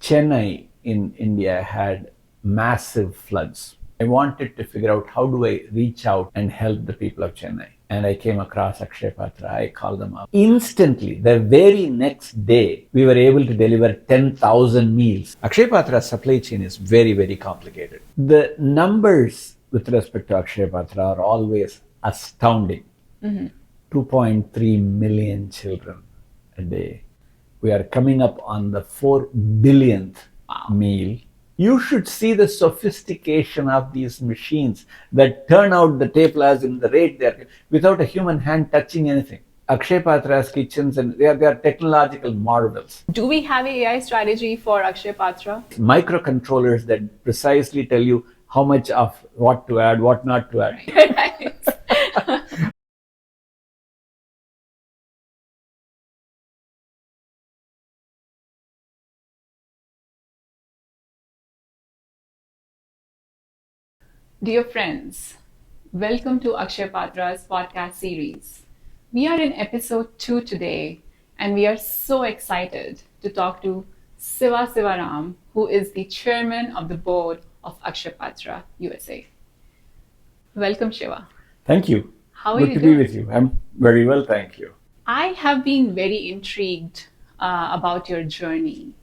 Chennai in India had massive floods. I wanted to figure out how do I reach out and help the people of Chennai. And I came across Akshaya Patra. I called them up. Instantly, the very next day, we were able to deliver 10,000 meals. Akshaya Patra's supply chain is very, very complicated. The numbers with respect to Akshaya Patra are always astounding. 2.3 million children a day. We are coming up on the 4 billionth meal. You should see the sophistication of these machines that turn out the teplas in the rate they are without a human hand touching anything. Akshaya Patra's kitchens, and they are technological marvels. Do we have an AI strategy for Akshaya Patra? Microcontrollers that precisely tell you how much of what to add, what not to add. Right. Dear friends, welcome to Akshaya Patra's podcast series. We are in episode 2 today, and we are so excited to talk to Siva Sivaram, who is the chairman of the board of Akshaya Patra USA. Welcome, Shiva. Thank you. How are Good you to doing? be with you. I'm very well, thank you. I have been very intrigued about your journey,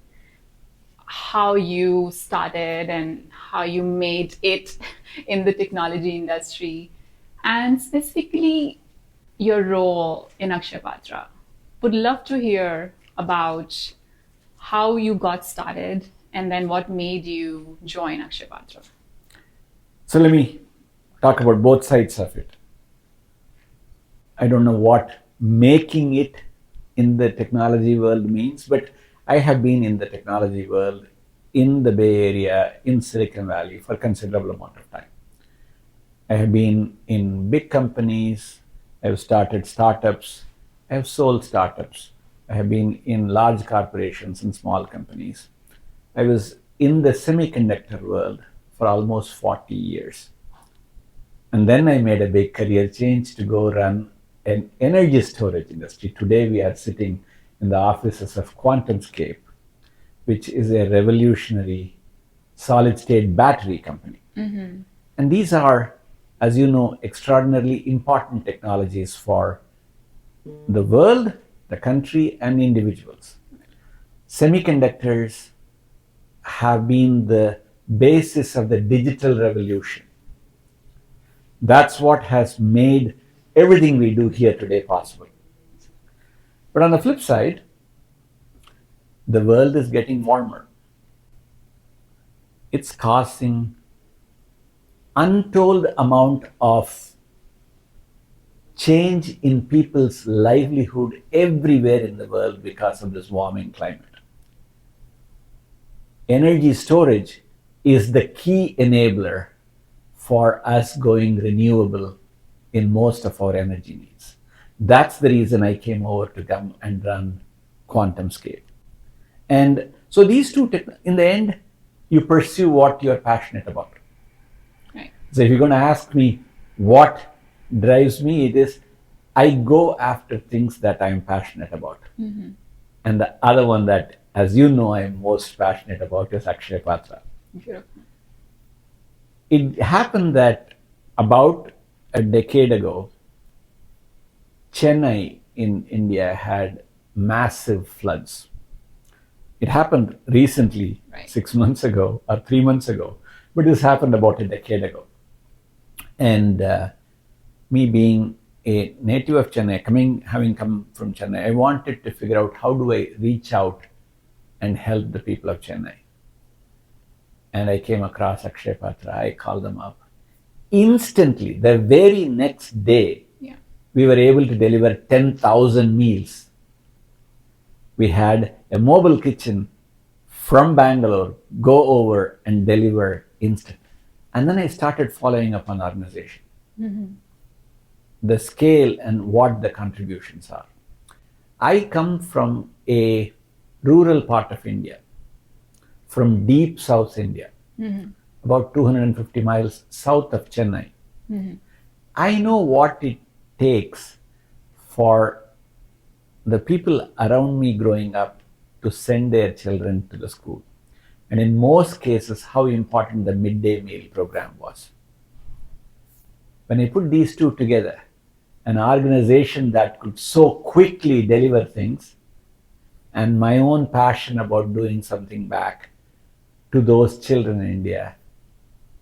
how you started and how you made it in the technology industry, and specifically your role in Akshaya Patra. Would love to hear about how you got started and then what made you join Akshaya Patra. So let me talk about both sides of it. I don't know what making it in the technology world means, but I have been in the technology world in the Bay Area, in Silicon Valley for a considerable amount of time. I have been in big companies, I have started startups, I have sold startups, I have been in large corporations and small companies. I was in the semiconductor world for almost 40 years. And then I made a big career change to go run an energy storage industry. Today we are sitting in the offices of QuantumScape, which is a revolutionary solid state battery company. And these are, as you know, extraordinarily important technologies for the world, the country, and individuals. Semiconductors have been the basis of the digital revolution. That's what has made everything we do here today possible. But on the flip side, the world is getting warmer. It's causing untold amount of change in people's livelihood everywhere in the world because of this warming climate. Energy storage is the key enabler for us going renewable in most of our energy needs. That's the reason I came over to come and run QuantumScape. And so these two, in the end, you pursue what you're passionate about. Right. So if you're going to ask me what drives me, it is I go after things that I'm passionate about. And the other one that, as you know, I'm most passionate about is Akshaya Patra. Beautiful. It happened that about a decade ago, Chennai in India had massive floods. It happened recently, Right. 6 months ago or 3 months ago, but this happened about a decade ago. And me being a native of Chennai, having come from Chennai, I wanted to figure out how do I reach out and help the people of Chennai. And I came across Akshaya Patra. I called them up. Instantly, the very next day, we were able to deliver 10,000 meals. We had a mobile kitchen from Bangalore go over and deliver instant. And then I started following up on organization, the scale and what the contributions are. I come from a rural part of India, from deep South India, about 250 miles south of Chennai. I know what it takes for the people around me growing up to send their children to the school. and in most cases, how important the midday meal program was. When I put these two together, an organization that could so quickly deliver things, and my own passion about doing something back to those children in India,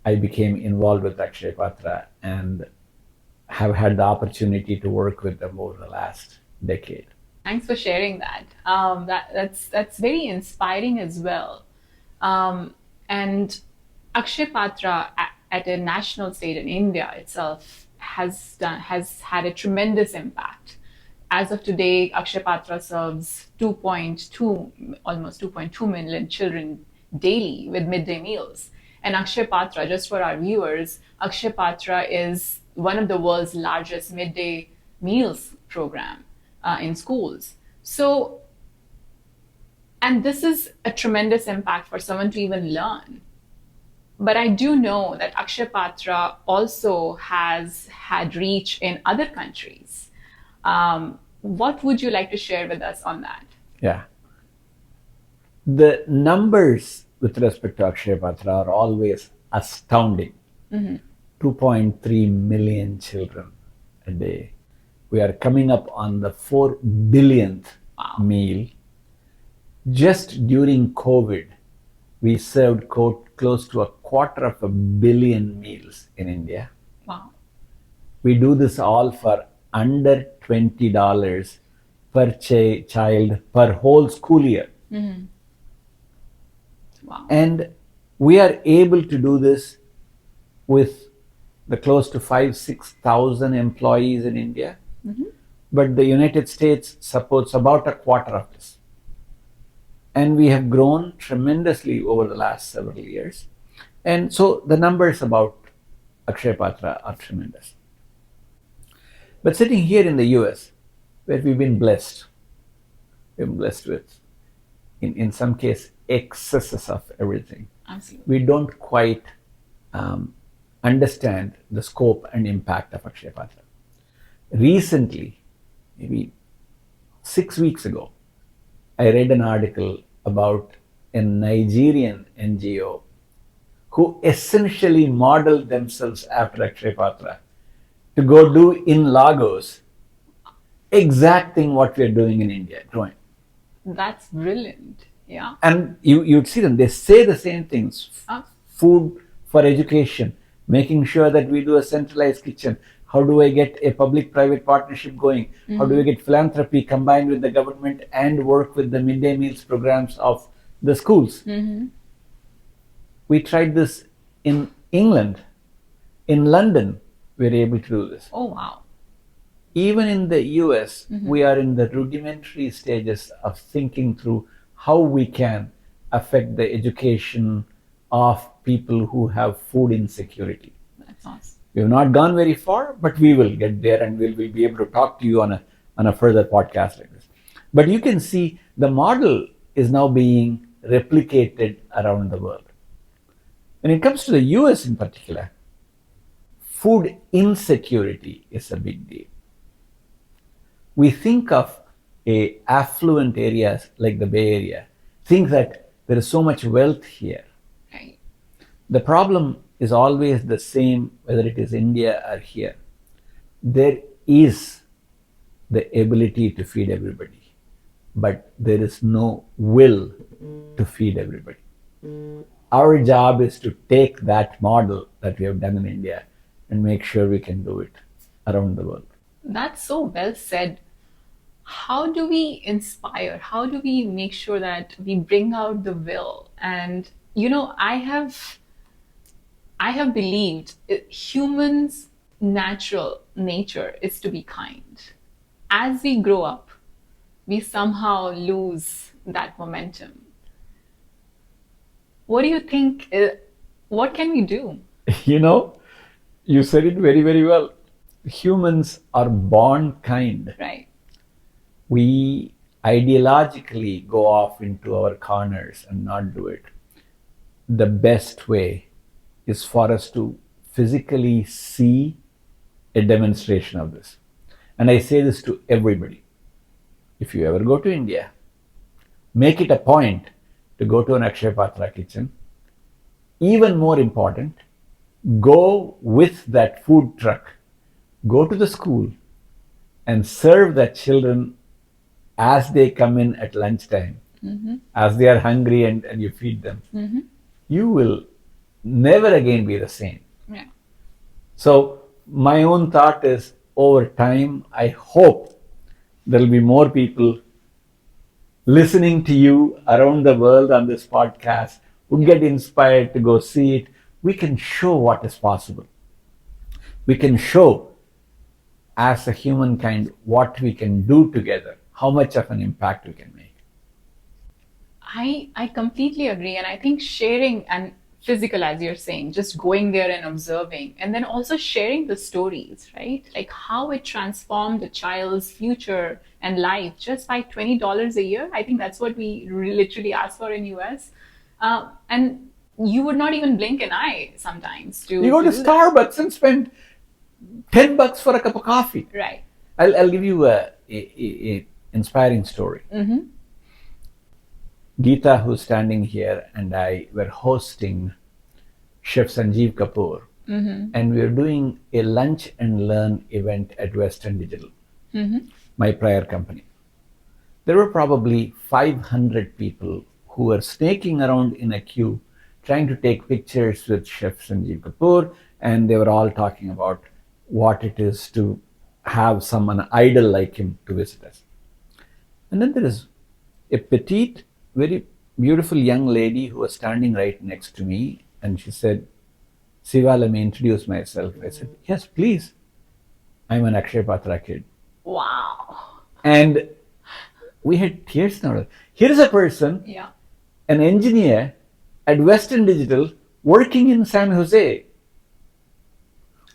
I became involved with Akshaya Patra and have had the opportunity to work with them over the last decade. Thanks for sharing that. That's very inspiring as well. And Akshaya Patra at a national stage in India itself has had a tremendous impact. As of today, Akshaya Patra serves almost 2.2 million children daily with midday meals. And Akshaya Patra, just for our viewers, Akshaya Patra is one of the world's largest midday meals program in schools. So, and this is a tremendous impact for someone to even learn. But I do know that Akshaya Patra also has had reach in other countries. What would you like to share with us on that? Yeah. The numbers with respect to Akshaya Patra are always astounding. 2.3 million children a day. We are coming up on the 4 billionth meal. Just during COVID, we served close to 250 million meals in India. Wow. We do this all for under $20 per child per whole school year. Wow. And we are able to do this with the close to 6,000 employees in India. But the United States supports about a quarter of this. And we have grown tremendously over the last several years. And so the numbers about Akshaya Patra are tremendous. But sitting here in the US, where we've been blessed with, in some case, excesses of everything. Absolutely. We don't quite understand the scope and impact of Akshaya Patra. Recently, maybe 6 weeks ago, I read an article about a Nigerian NGO who essentially modeled themselves after Akshaya Patra to go do in Lagos exacting what we are doing in India, growing. That's brilliant. Yeah. And you'd see them, they say the same things. Food for education, making sure that we do a centralized kitchen. How do I get a public-private partnership going? How do I get philanthropy combined with the government and work with the midday meals programs of the schools? We tried this in England. In London, we were able to do this. Oh, wow. Even in the US, we are in the rudimentary stages of thinking through how we can affect the education of people who have food insecurity. That's awesome. We have not gone very far, but we will get there, and we'll be able to talk to you on a further podcast like this. But you can see the model is now being replicated around the world. When it comes to the US in particular, food insecurity is a big deal. We think of affluent areas like the Bay Area, think that there is so much wealth here. Right. The problem is always the same, whether it is India or here. There is the ability to feed everybody, but there is no will to feed everybody. Our job is to take that model that we have done in India and make sure we can do it around the world. That's so well said. How do we inspire? How do we make sure that we bring out the will? And, I have believed humans' natural nature is to be kind. As we grow up, we somehow lose that momentum. What do you think? What can we do? You said it very, very well. Humans are born kind. Right. We ideologically go off into our corners and not do it. The best way is for us to physically see a demonstration of this. And I say this to everybody. If you ever go to India, make it a point to go to an Akshaya Patra kitchen. Even more important, go with that food truck, go to the school and serve the children as they come in at lunchtime, as they are hungry and you feed them. You will never again be the same. Yeah. So my own thought is, over time, I hope there will be more people listening to you around the world on this podcast who get inspired to go see it. We can show what is possible. We can show as a humankind what we can do together, how much of an impact we can make. I completely agree. And I think sharing and physical, as you're saying, just going there and observing, and then also sharing the stories, right? Like how it transformed a child's future and life just by $20 a year. I think that's what we literally ask for in US. And you would not even blink an eye sometimes to You go to do that. Starbucks and spend $10 for a cup of coffee. Right. I'll give you a inspiring story. Geeta, who's standing here, and I were hosting Chef Sanjeev Kapoor, and we were doing a lunch and learn event at Western Digital, my prior company. There were probably 500 people who were snaking around in a queue trying to take pictures with Chef Sanjeev Kapoor, and they were all talking about what it is to have someone idol like him to visit us. And then there is a petite, very beautiful young lady who was standing right next to me, and she said, "Siva, let me introduce myself." I said, "Yes, please. I'm an Akshaya Patra kid." Wow. And we had tears in our eyes. Here is a person, Yeah. an engineer at Western Digital, working in San Jose,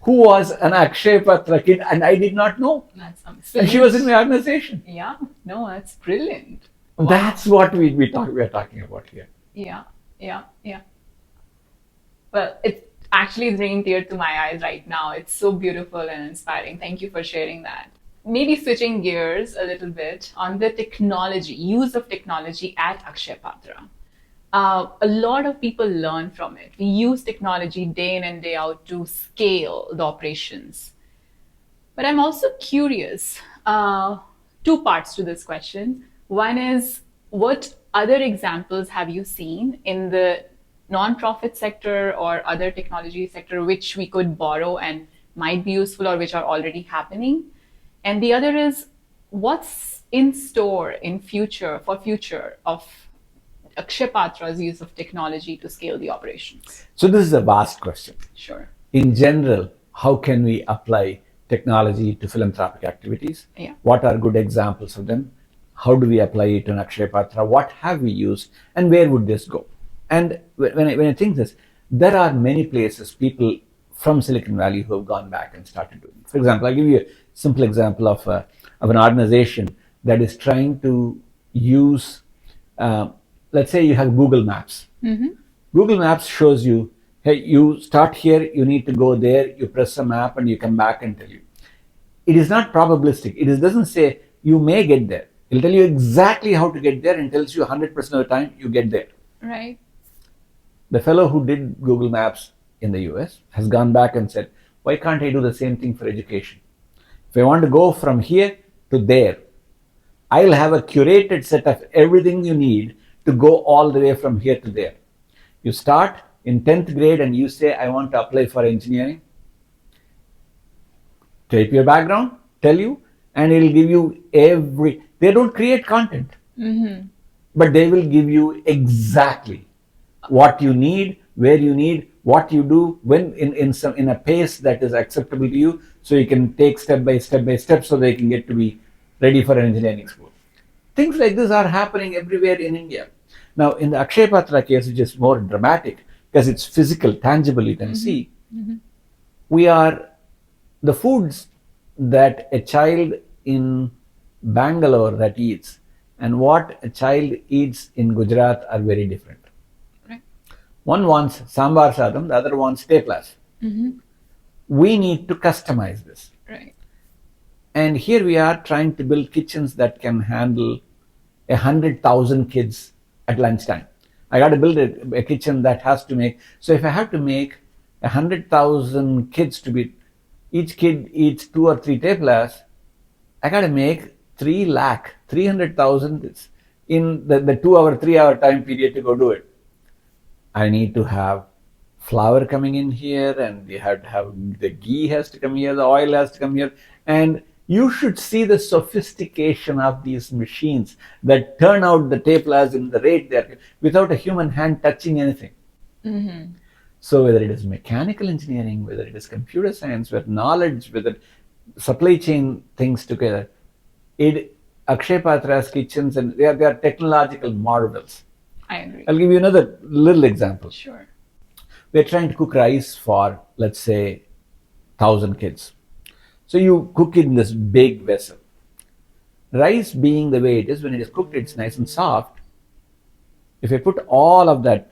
who was an Akshaya Patra kid, and I did not know. That's And she was in my organization. Yeah. No, that's brilliant. That's what we are talking about here. Yeah, yeah, yeah. Well, it actually is bringing tears to my eyes right now. It's so beautiful and inspiring. Thank you for sharing that. Maybe switching gears a little bit on the technology, use of technology at Akshaya Patra. A lot of people learn from it. We use technology day in and day out to scale the operations. But I'm also curious, two parts to this question. One is, what other examples have you seen in the non-profit sector or other technology sector which we could borrow and might be useful or which are already happening? And the other is, what's in store in future of Akshaya Patra's use of technology to scale the operations? So this is a vast question. Sure. In general, how can we apply technology to philanthropic activities? Yeah. What are good examples of them? How do we apply it in Akshaya Patra? What have we used? And where would this go? And when I think this, there are many places, people from Silicon Valley who have gone back and started doing it. For example, I'll give you a simple example of an organization that is trying to use, let's say you have Google Maps. Google Maps shows you, hey, you start here, you need to go there, you press a map and you come back and tell you. It is not probabilistic. It doesn't say you may get there. It'll tell you exactly how to get there and tells you 100% of the time you get there. Right. The fellow who did Google Maps in the US has gone back and said, why can't I do the same thing for education? If I want to go from here to there, I'll have a curated set of everything you need to go all the way from here to there. You start in 10th grade and you say, I want to apply for engineering. Type your background, tell you, and it'll give you they don't create content, but they will give you exactly what you need, where you need, what you do, when in a pace that is acceptable to you, so you can take step by step so they can get to be ready for an engineering school. Things like this are happening everywhere in India. Now, in the Akshaya Patra case, which is more dramatic because it's physical, tangible, you can see, we are the foods that a child in Bangalore that eats and what a child eats in Gujarat are very different. Right. One wants sambar sadam, the other wants teplas. We need to customize this. Right. And here we are trying to build kitchens that can handle 100,000 kids at lunchtime. I got to build a kitchen that has to make. So if I have to make 100,000 kids to be, each kid eats 2 or 3 teplas, I got to make 3 lakh, 300,000 in the 2 hour, 3 hour time period to go do it. I need to have flour coming in here, and you have to have the ghee has to come here, the oil has to come here, and you should see the sophistication of these machines that turn out the teplas in the rate they're without a human hand touching anything. So whether it is mechanical engineering, whether it is computer science, whether knowledge, whether supply chain things together, Akshaya Patra's kitchens, and they are technological marvels. I agree. I'll give you another little example. Sure. We're trying to cook rice for, let's say, 1,000 kids. So you cook it in this big vessel. Rice being the way it is, when it is cooked, it's nice and soft. If I put all of that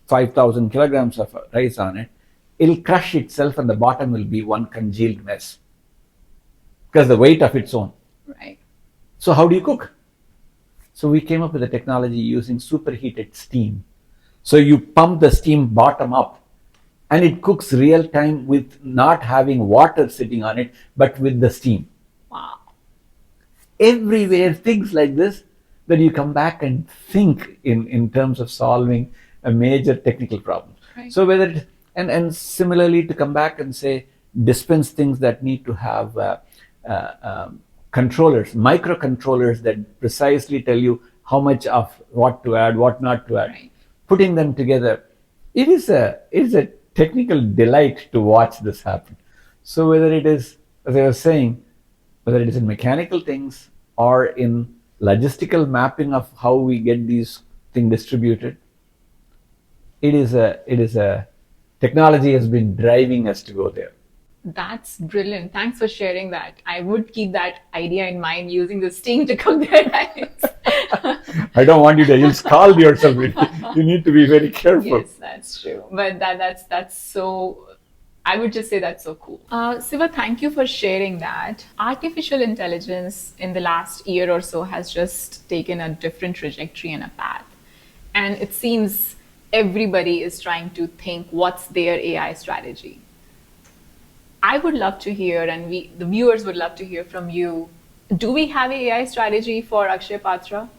5,000 kilograms of rice on it, it'll crush itself and the bottom will be one congealed mess because the weight of its own. Right. So how do you cook? So we came up with a technology using superheated steam. So you pump the steam bottom up and it cooks real time with not having water sitting on it, but with the steam. Wow. Everywhere, things like this, that you come back and think in terms of solving a major technical problem. Right. So whether it, and similarly to come back and say dispense things that need to have controllers, microcontrollers that precisely tell you how much of what to add, what not to add. Right. Putting them together, it is a technical delight to watch this happen. So whether it is, as I was saying, whether it is in mechanical things or in logistical mapping of how we get these things distributed, it is a technology has been driving us to go there. That's brilliant. Thanks for sharing that. I would keep that idea in mind, using the steam to cook their rice. I don't want you to, you'll scald yourself. You need to be very careful. Yes, that's true. But that's so, I would just say that's so cool. Siva, thank you for sharing that. Artificial intelligence in the last year or so has just taken a different trajectory and a path. And it seems everybody is trying to think what's their AI strategy. I would love to hear, and the viewers would love to hear from you. Do we have an AI strategy for Akshaya Patra?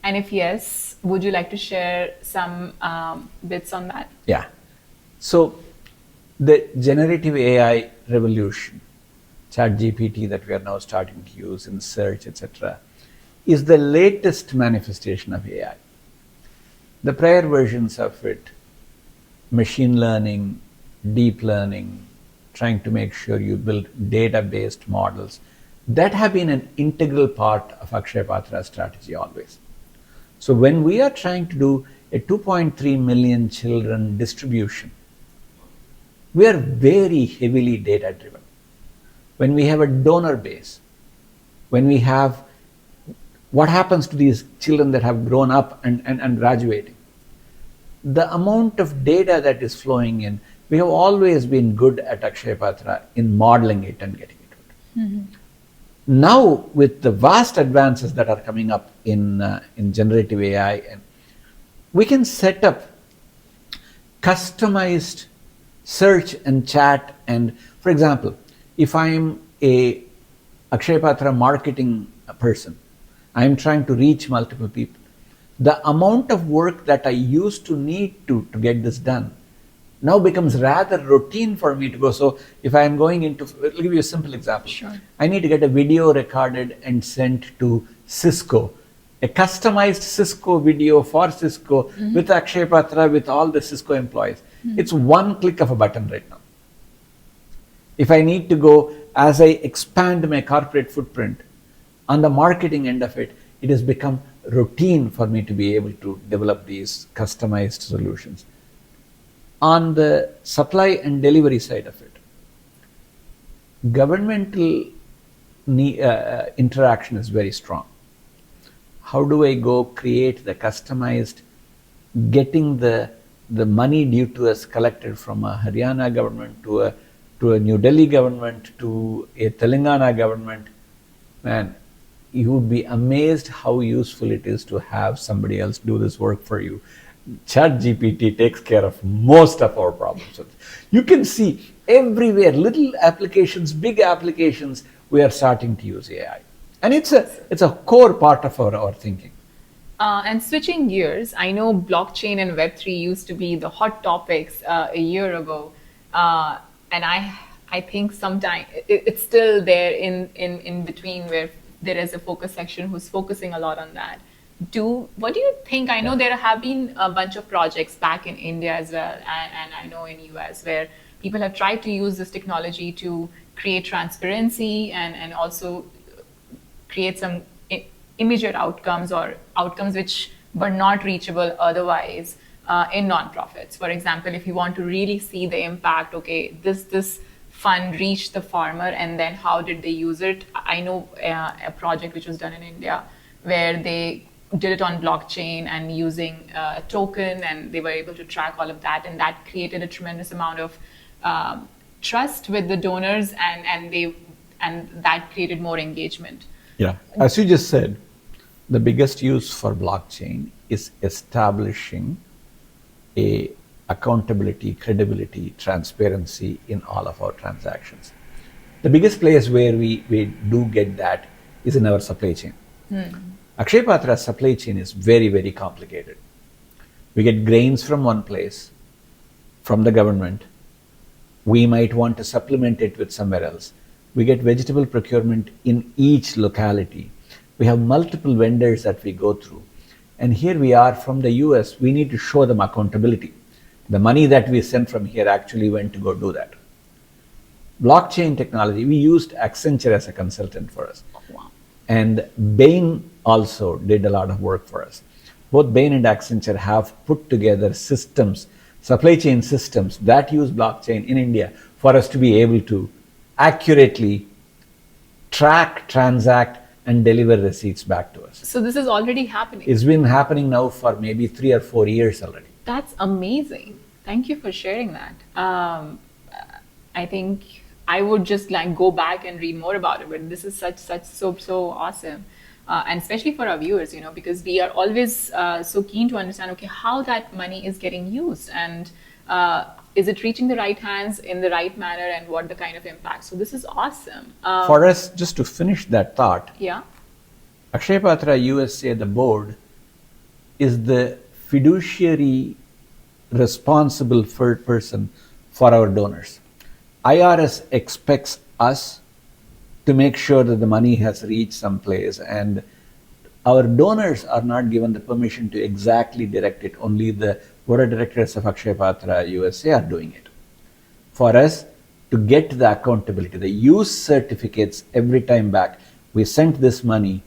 And if yes, would you like to share some bits on that? Yeah. So the generative AI revolution, ChatGPT that we are now starting to use in search, etc., is the latest manifestation of AI. The prior versions of it, machine learning, deep learning, trying to make sure you build data-based models, that have been an integral part of Akshaya Patra's strategy always. So when we are trying to do a 2.3 million children distribution, we are very heavily data-driven. When we have a donor base, when we have what happens to these children that have grown up and graduating, the amount of data that is flowing in, we have always been good at Akshaya Patra in modeling it and getting it out. Mm-hmm. Now, with the vast advances that are coming up in generative AI, and we can set up customized search and chat. And for example, if I am a Akshaya Patra marketing person, I am trying to reach multiple people. The amount of work that I used to need to get this done now becomes rather routine for me to go. So if I am going into, I'll give you a simple example. Sure. I need to get a video recorded and sent to Cisco, a customized Cisco video for Cisco, mm-hmm. with Akshaya Patra, with all the Cisco employees. Mm-hmm. It's one click of a button right now. If I need to go, as I expand my corporate footprint, on the marketing end of it, it has become routine for me to be able to develop these customized solutions. On the supply and delivery side of it, governmental interaction is very strong. How do I go create the customized, getting the money due to us collected from a Haryana government to a New Delhi government to a Telangana government? Man, you would be amazed how useful it is to have somebody else do this work for you. ChatGPT takes care of most of our problems. So you can see everywhere, little applications, big applications, we are starting to use AI. And it's a core part of our thinking. And switching gears, I know blockchain and Web3 used to be the hot topics a year ago, and I think sometimes it's still there in between where there is a focus section who's focusing a lot on that. What do you think? I know there have been a bunch of projects back in India as well, and I know in US where people have tried to use this technology to create transparency and also create some immediate outcomes or outcomes which were not reachable otherwise in nonprofits. For example, if you want to really see the impact, okay, this fund reached the farmer and then how did they use it? I know a project which was done in India where they did it on blockchain and using a token, and they were able to track all of that, and that created a tremendous amount of trust with the donors, and that created more engagement. Yeah. As you just said, the biggest use for blockchain is establishing a accountability, credibility, transparency in all of our transactions. The biggest place where we do get that is in our supply chain. Akshaya Patra's supply chain is very, very complicated. We get grains from one place, from the government. We might want to supplement it with somewhere else. We get vegetable procurement in each locality. We have multiple vendors that we go through. And here we are from the US, we need to show them accountability. The money that we sent from here actually went to go do that. Blockchain technology, we used Accenture as a consultant for us. Wow. And Bain also did a lot of work for us. Both Bain and Accenture have put together systems, supply chain systems that use blockchain in India for us to be able to accurately track, transact, and deliver receipts back to us. So this is already happening. It's been happening now for maybe 3 or 4 years already. That's amazing. Thank you for sharing that. I think I would just like go back and read more about it, but this is so awesome. And especially for our viewers, because we are always so keen to understand, okay, how that money is getting used, and is it reaching the right hands in the right manner, and what the kind of impact. So this is awesome. For us, just to finish that thought, Yeah. Akshaya Patra USA, the board, is the fiduciary responsible person for our donors. IRS expects us to make sure that the money has reached some place, and our donors are not given the permission to exactly direct it. Only the board of directors of Akshaya Patra USA are doing it. For us to get the accountability, the use certificates every time back, we sent this money,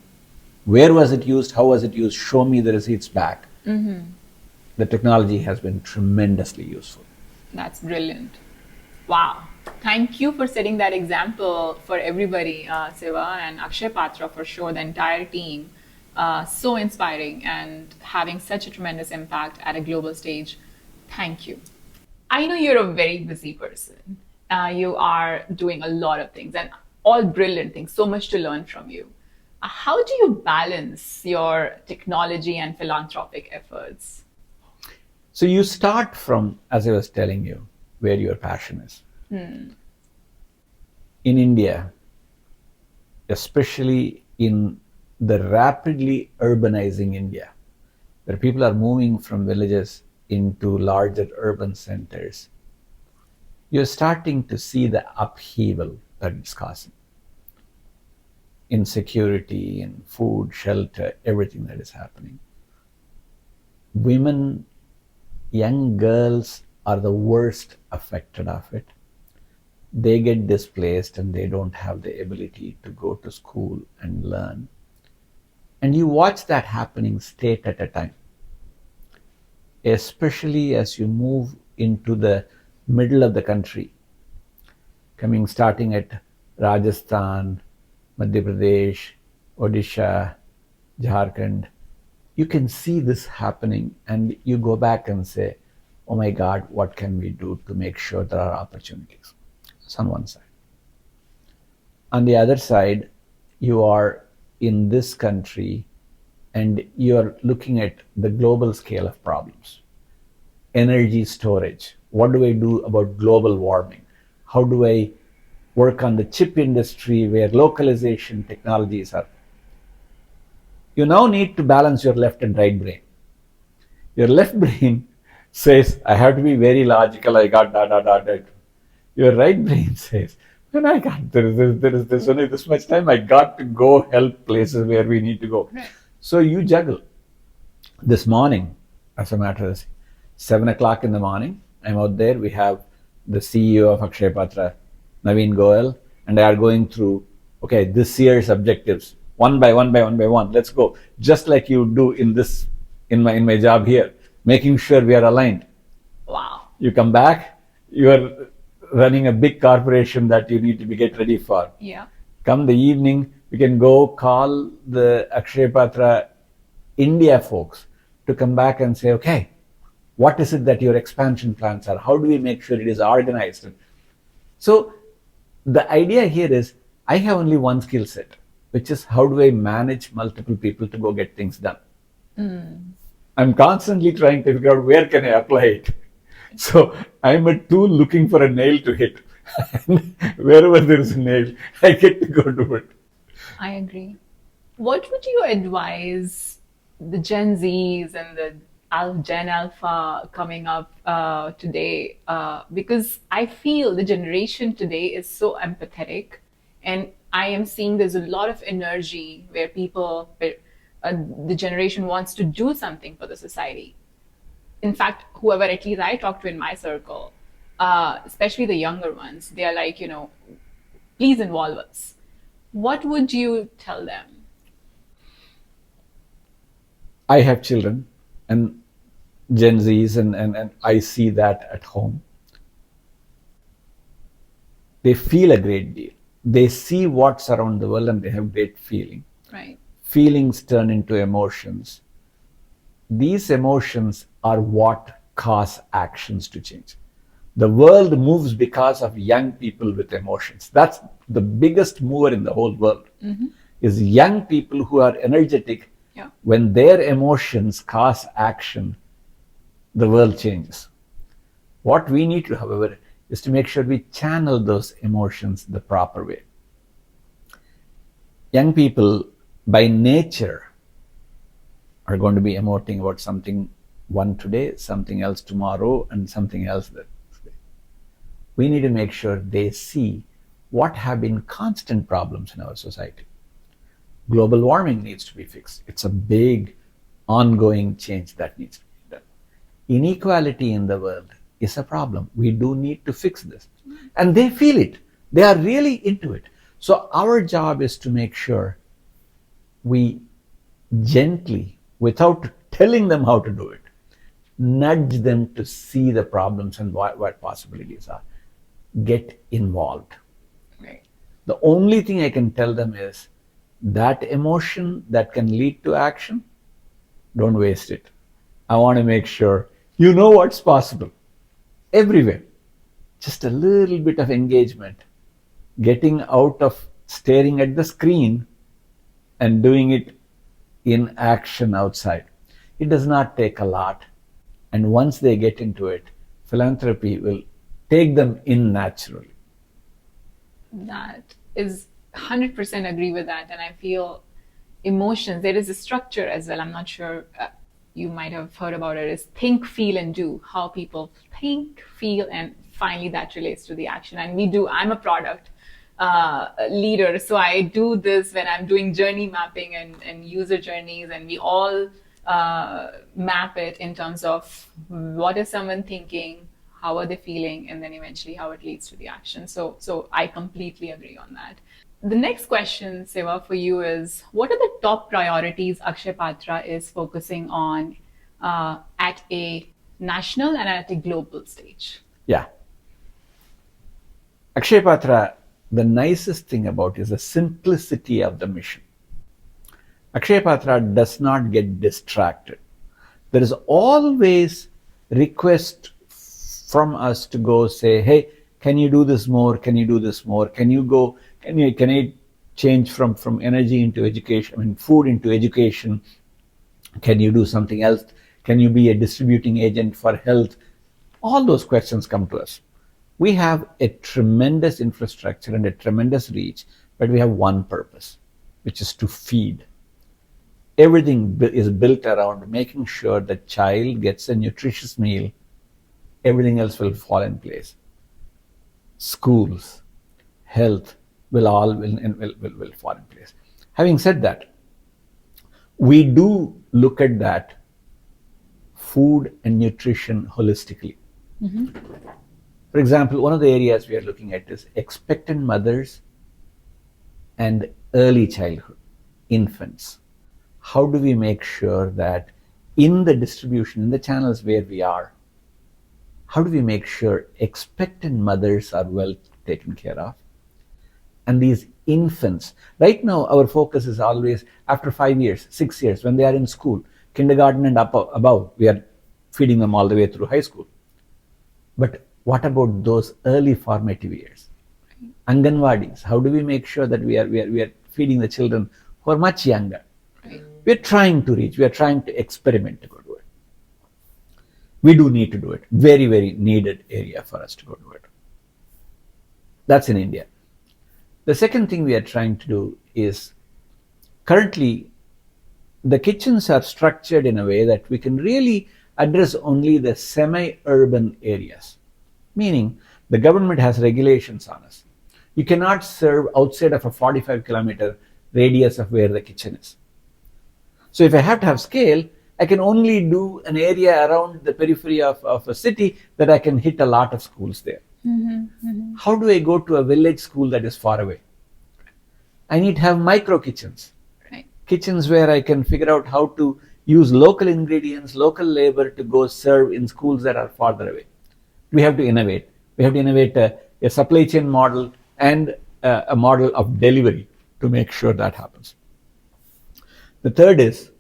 where was it used, how was it used, show me the receipts back. The technology has been tremendously useful. That's brilliant. Wow. Thank you for setting that example for everybody, Siva and Akshaya Patra, for sure, the entire team. So inspiring and having such a tremendous impact at a global stage. Thank you. I know you're a very busy person. You are doing a lot of things and all brilliant things, so much to learn from you. How do you balance your technology and philanthropic efforts? So you start from, as I was telling you, where your passion is. In India, especially in the rapidly urbanizing India, where people are moving from villages into larger urban centers, you're starting to see the upheaval that it's causing. Insecurity, in food, shelter, everything that is happening. Women, young girls are the worst affected of it. They get displaced and they don't have the ability to go to school and learn. And you watch that happening state at a time, especially as you move into the middle of the country, starting at Rajasthan, Madhya Pradesh, Odisha, Jharkhand. You can see this happening and you go back and say, oh my God, what can we do to make sure there are opportunities? That's on one side. On the other side, you are in this country and you're looking at the global scale of problems. energy storage? What do I do about global warming? How do I work on the chip industry where localization technologies are? You now need to balance your left and right brain. Your left brain says, I have to be very logical, I got da da da da. Your right brain says, when I got there's only this much time, I got to go help places where we need to go. Right. So you juggle. This morning, as a matter of 7 o'clock in the morning, I'm out there. We have the CEO of Akshaya Patra, Naveen Goel, and I are going through, okay, this year's objectives, one by one. Let's go. Just like you do in my job here, making sure we are aligned. Wow. You come back, you are running a big corporation that you need to get ready for. Yeah. Come the evening, we can go call the Akshaya Patra India folks to come back and say, okay, what is it that your expansion plans are? How do we make sure it is organized? So the idea here is I have only one skill set, which is how do I manage multiple people to go get things done? I'm constantly trying to figure out where can I apply it. So I'm a tool looking for a nail to hit. Wherever there is a nail, I get to go do it. I agree. What would you advise the Gen Zs and the Gen Alpha coming up today? Because I feel the generation today is so empathetic, and I am seeing there's a lot of energy where the generation wants to do something for the society. In fact, whoever at least I talk to in my circle, especially the younger ones, they are like, please involve us. What would you tell them? I have children and Gen Zs, and I see that at home. They feel a great deal. They see what's around the world and they have great feeling. Right. Feelings turn into emotions. These emotions are what cause actions to change. The world moves because of young people with emotions. That's the biggest mover in the whole world, is young people who are energetic. Yeah. When their emotions cause action, the world changes. What we need to, however, is to make sure we channel those emotions the proper way. Young people, by nature, are going to be emoting about something one today, something else tomorrow, and something else the next day. We need to make sure they see what have been constant problems in our society. Global warming needs to be fixed. It's a big, ongoing change that needs to be done. Inequality in the world is a problem. We do need to fix this. And they feel it. They are really into it. So our job is to make sure we gently, without telling them how to do it, nudge them to see the problems and what possibilities are. Get involved. Right. The only thing I can tell them is that emotion that can lead to action, don't waste it. I want to make sure you know what's possible everywhere. Just a little bit of engagement, getting out of staring at the screen and doing it in action outside. It does not take a lot. And once they get into it, philanthropy will take them in naturally. That is 100% agree with that. And I feel emotions, there is a structure as well. I'm not sure you might have heard about it, is think, feel, and do. How people think, feel, and finally that relates to the action. And we do, I'm a product leader. So I do this when I'm doing journey mapping and user journeys, and we all map it in terms of what is someone thinking, how are they feeling, and then eventually how it leads to the action. So I completely agree on that. The next question, Siva, for you is, what are the top priorities Akshaya Patra is focusing on at a national and at a global stage? Yeah. Akshaya Patra, the nicest thing about it is the simplicity of the mission. Akshaya Patra does not get distracted. There is always request from us to go say, hey, can you do this more? Can you do this more? Can I change from energy into education, food into education? Can you do something else? Can you be a distributing agent for health? All those questions come to us. We have a tremendous infrastructure and a tremendous reach, but we have one purpose, which is to feed. Everything is built around making sure the child gets a nutritious meal. Everything else will fall in place. Schools, health will fall in place. Having said that, we do look at that food and nutrition holistically. For example, one of the areas we are looking at is expectant mothers and early childhood, infants. How do we make sure that in the distribution, in the channels where we are, how do we make sure expectant mothers are well taken care of? And these infants, right now our focus is always after 5 years, 6 years, when they are in school, kindergarten and above, we are feeding them all the way through high school. But what about those early formative years? Anganwadis, how do we make sure that we are feeding the children who are much younger? We are trying to reach, we are trying to experiment to go do it. We do need to do it. Very, very needed area for us to go do it. That's in India. The second thing we are trying to do is, currently the kitchens are structured in a way that we can really address only the semi-urban areas. Meaning the government has regulations on us. You cannot serve outside of a 45-kilometer radius of where the kitchen is. So if I have to have scale, I can only do an area around the periphery of a city that I can hit a lot of schools there. How do I go to a village school that is far away? I need to have micro kitchens. Kitchens where I can figure out how to use local ingredients, local labor to go serve in schools that are farther away. We have to innovate. We have to innovate a supply chain model and a model of delivery to make sure that happens. The third is,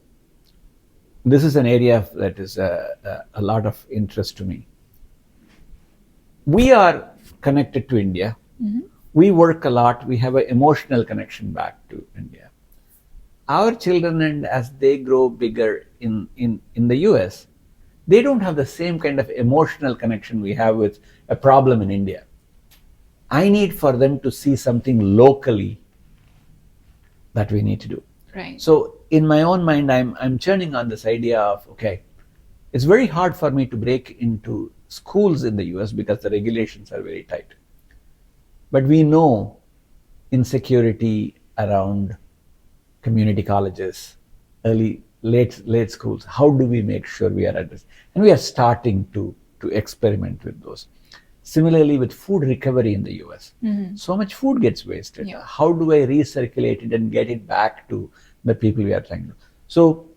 this is an area that is a lot of interest to me. We are connected to India. We work a lot. We have an emotional connection back to India. Our children, and as they grow bigger in the US, they don't have the same kind of emotional connection we have with a problem in India. I need for them to see something locally that we need to do. So in my own mind, I'm churning on this idea of, okay, it's very hard for me to break into schools in the US because the regulations are very tight. But we know insecurity around community colleges, late schools. How do we make sure we are addressing? And we are starting to experiment with those. Similarly, with food recovery in the US, so much food gets wasted. How do I recirculate it and get it back to the people we are trying to? So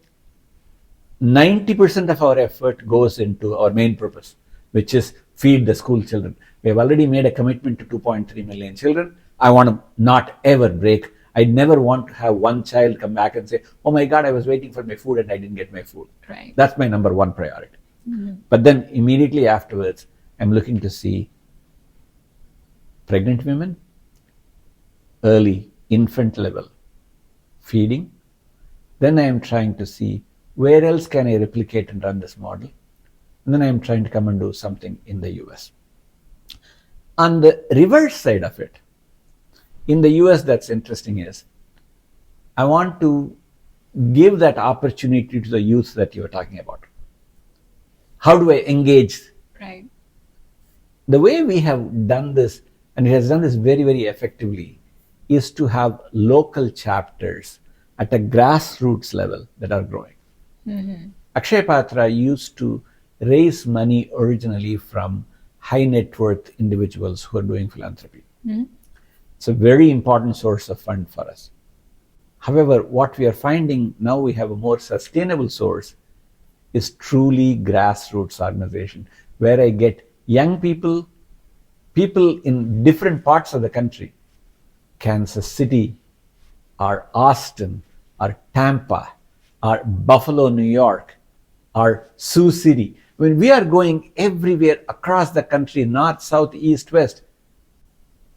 90% of our effort goes into our main purpose, which is feed the school children. We have already made a commitment to 2.3 million children. I want to not ever break. I never want to have one child come back and say, oh my God, I was waiting for my food and I didn't get my food. That's my number one priority. But then immediately afterwards, I'm looking to see pregnant women, early infant level feeding. Then I am trying to see where else can I replicate and run this model. And then I am trying to come and do something in the US. On the reverse side of it, in the US, that's interesting is, I want to give that opportunity to the youth that you were talking about. How do I engage? The way we have done this, and it has done this very, very effectively, is to have local chapters at a grassroots level that are growing. Akshaya Patra used to raise money originally from high net worth individuals who are doing philanthropy. It's a very important source of fund for us. However, what we are finding now, we have a more sustainable source, is truly grassroots organization, where I get young people in different parts of the country, Kansas City, or Austin, or Tampa, or Buffalo, New York, or Sioux City. When we are going everywhere across the country, north, south, east, west,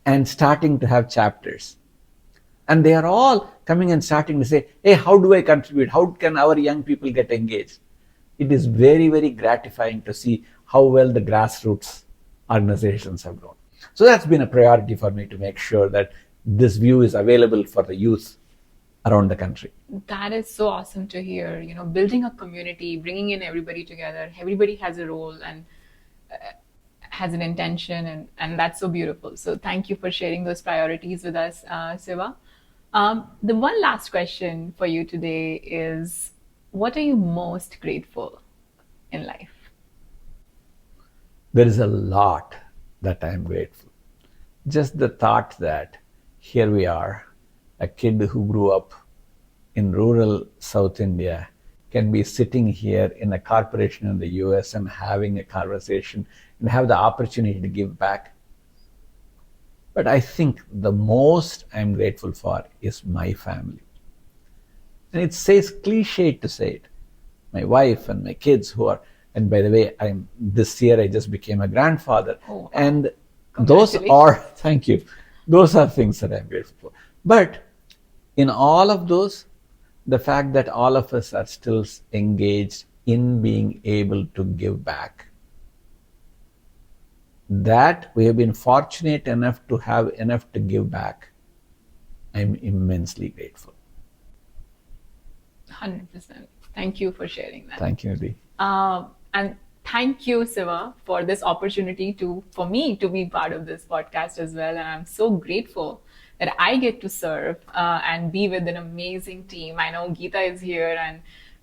and starting to have chapters. And they are all coming and starting to say, hey, how do I contribute? How can our young people get engaged? it is very, very gratifying to see how well the grassroots organizations have grown. So that's been a priority for me to make sure that this view is available for the youth around the country. That is so awesome to hear. You know, building a community, bringing in everybody together. Everybody has a role and has an intention, and that's so beautiful. So thank you for sharing those priorities with us, Siva. The one last question for you today is, what are you most grateful in life? There is a lot that I am grateful. Just the thought that here we are, a kid who grew up in rural South India can be sitting here in a corporation in the US and having a conversation and have the opportunity to give back. But I think the most I'm grateful for is my family. And it says cliche to say it. My wife and my kids who are, and by the way, this year I just became a grandfather. Oh, wow. And those are, thank you, those are things that I'm grateful for. But in all of those, the fact that all of us are still engaged in being able to give back, that we have been fortunate enough to have enough to give back, I'm immensely grateful. 100%. Thank you for sharing that. Thank you, Nidhi. And thank you, Siva, for this opportunity for me to be part of this podcast as well. And I'm so grateful that I get to serve and be with an amazing team. I know Geeta is here,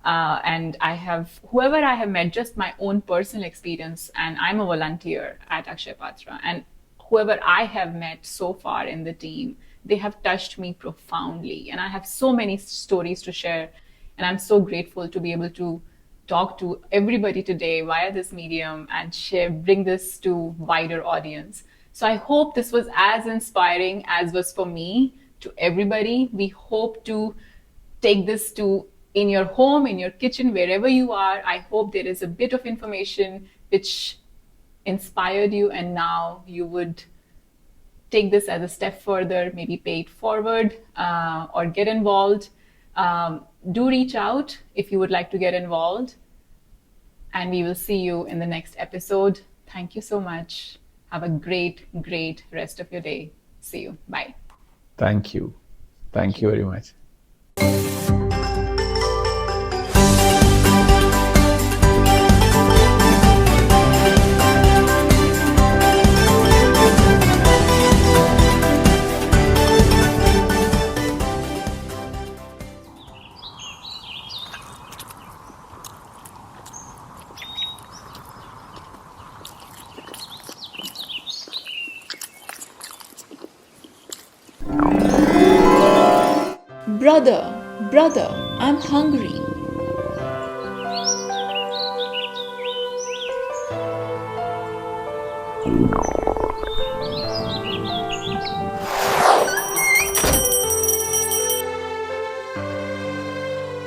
and I have whoever I have met, just my own personal experience, and I'm a volunteer at Akshaya Patra, and whoever I have met so far in the team, they have touched me profoundly, and I have so many stories to share, and I'm so grateful to be able to talk to everybody today via this medium and bring this to wider audience. So I hope this was as inspiring as was for me to everybody. We hope to take this to in your home, in your kitchen, wherever you are. I hope there is a bit of information which inspired you, and now you would take this as a step further, maybe pay it forward or get involved. Do reach out if you would like to get involved. And we will see you in the next episode. Thank you so much. Have a great, great rest of your day. See you. Bye. Thank you. Thank you very much. Brother, I'm hungry.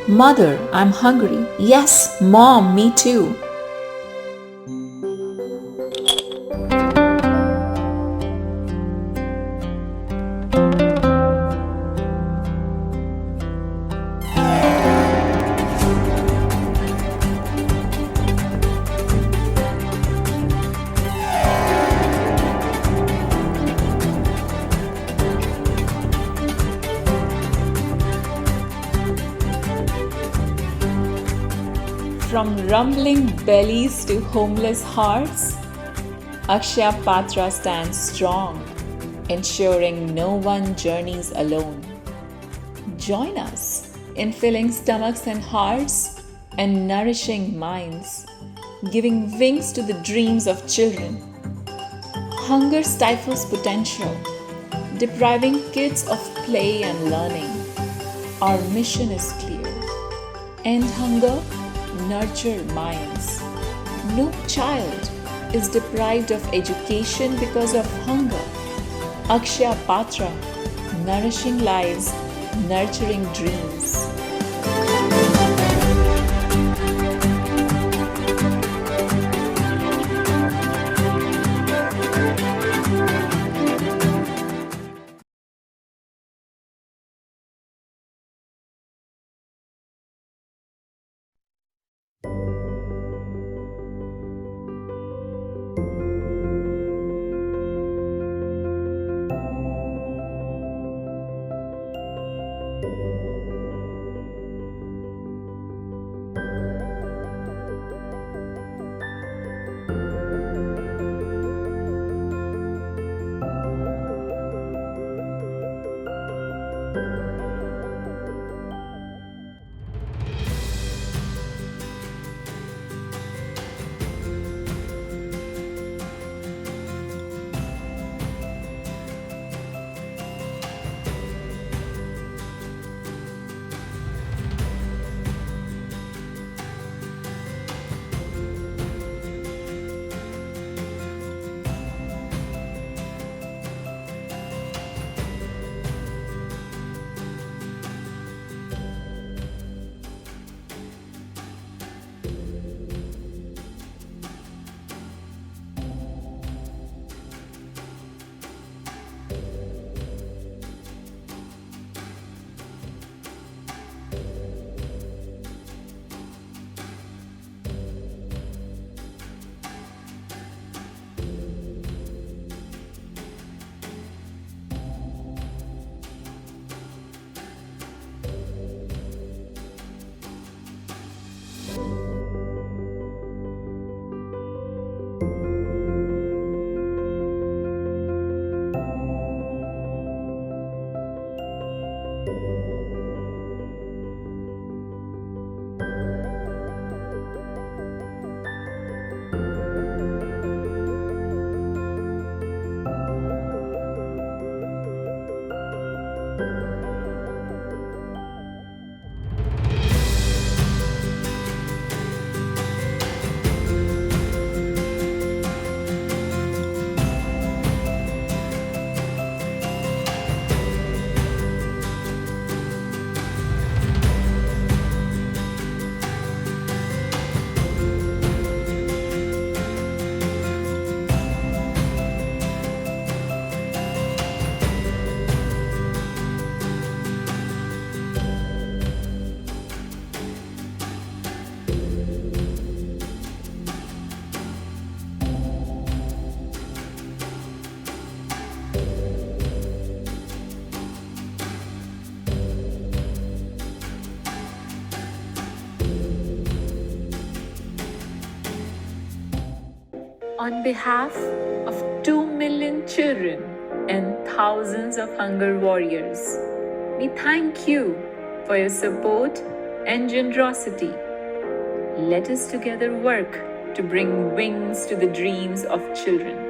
Mother, I'm hungry. Yes, Mom, me too. From rumbling bellies to homeless hearts, Akshaya Patra stands strong, ensuring no one journeys alone. Join us in filling stomachs and hearts and nourishing minds, giving wings to the dreams of children. Hunger stifles potential, depriving kids of play and learning. Our mission is clear: end hunger, nurture minds. No child is deprived of education because of hunger. Akshaya Patra, nourishing lives, nurturing dreams. On behalf of 2 million children and thousands of hunger warriors, we thank you for your support and generosity. Let us together work to bring wings to the dreams of children.